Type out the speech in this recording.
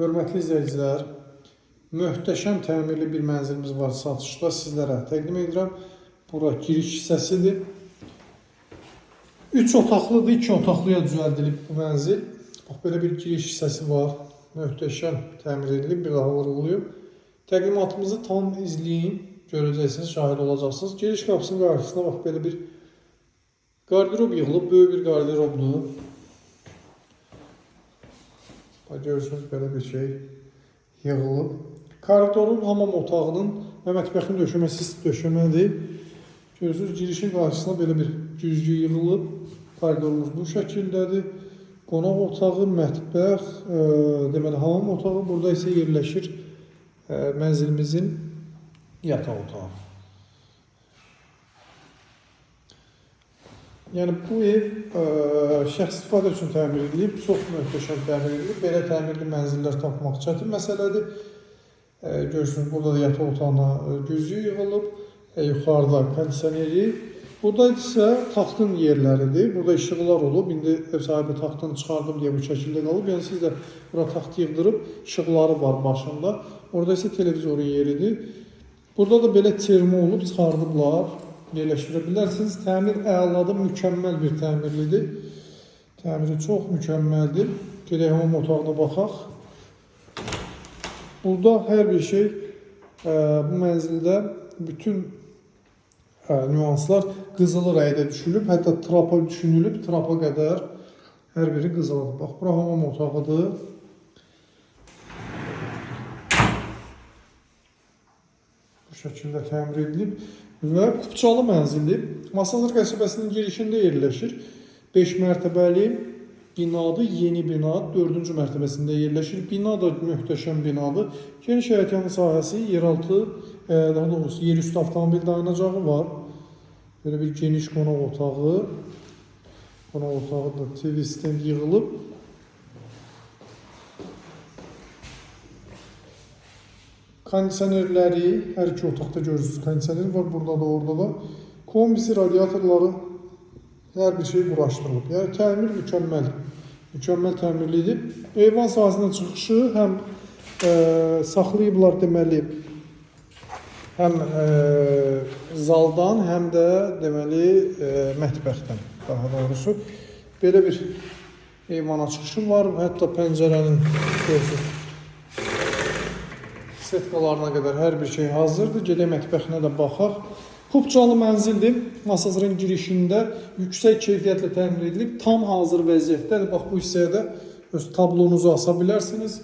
Hörmətli izləyicilər, möhtəşəm təmirli bir mənzilimiz var satışda sizlərə təqdim edirəm. Bura giriş hissəsidir. 3 otaqlıdır, 2 otaqlıya düzəldilib bu mənzil. Bax, belə bir giriş hissəsi var. Möhtəşəm təmir edilib, bir daha vurğuluyub. Təqdimatımızı tam izləyin, görəcəksiniz, şahid olacaqsınız. Giriş qapısının qarşısına bax, belə bir qardirob yığılıb, böyük bir qardirobdur. Görürsünüz, belə bir şey yığılıb. Koridorun, hamam otağının və mətbəxin döşəməsi döşəmədir. Görürsünüz, girişin qarşısına belə bir güzgü yığılıb. Koridorumuz bu şəkildədir. Qonaq otağı, mətbəx, deməli hamam otağı. Burada isə yerləşir mənzilimizin yataq otağı. Yəni bu ev şəxsi istifadə üçün təmir edilib, çox möhtəşəm təmir edilib. Belə təmirli mənzillər tapmaq çətin məsələdir. Görürsünüz, burada da yataq otağına güzgü yığılıb, yuxarıda kondisioneri. Burada isə taxtın yerləridir. Burada işıqlar olub. İndi ev sahibi taxtını çıxardım deyə bu şəkildə qalıb. Yəni siz də bura taxt yığdırıb, işıqları var başında. Orada isə televizorun yeridir. Burada da belə termo olub, çıxardıblar. Yerləşdirə bilərsiniz. Təmir əladır, mükəmməl bir təmirlidir. Təmiri çox mükəmməldir. Gedək hamam otağına baxaq. Burada hər bir şey, bu mənzildə bütün nüanslar qızılı rəydə düşülüb. Hətta trapa düşünülüb, trapa qədər hər biri qızılıdır. Bax, bura hamam otağıdır. Bu şəkildə təmir edilib. Və Kupçalı mənzildir. Masazır qəsəbəsinin girişində yerləşir. 5 mərtəbəli binadır, yeni bina, 4-cü mərtəbəsində yerləşir. Bina da möhtəşəm binadır. Geniş həyətyanı sahəsi, yeraltı, daha doğrusu yerüstü avtomobil dayanacağı var. Böyle bir geniş qonaq otağı. Qonaq otağı da TV stand yığılıb. Kondisionerləri, hər iki otaqda görürsünüz, kondisioner var, burada da, orada da. Kombisi, radiatorları, hər bir şey quraşdırılıb. Yəni, təmir mükəmməl, mükəmməl təmirlidir. Eyvan sahəsində çıxışı həm saxlayıblar deməli, həm zaldan, həm də deməli mətbəxdən, daha doğrusu. Belə bir eyvana çıxışı var, hətta pəncərənin görürsünüz. Setkalarına qədər hər bir şey hazırdır. Gedək mətbəxinə də baxaq. Kupçalı mənzildir. Masazırın girişində yüksək keyfiyyətlə təmir edilib. Tam hazır vəziyyətdədir. Bax, bu hissəyə də öz tablonuzu asa bilərsiniz.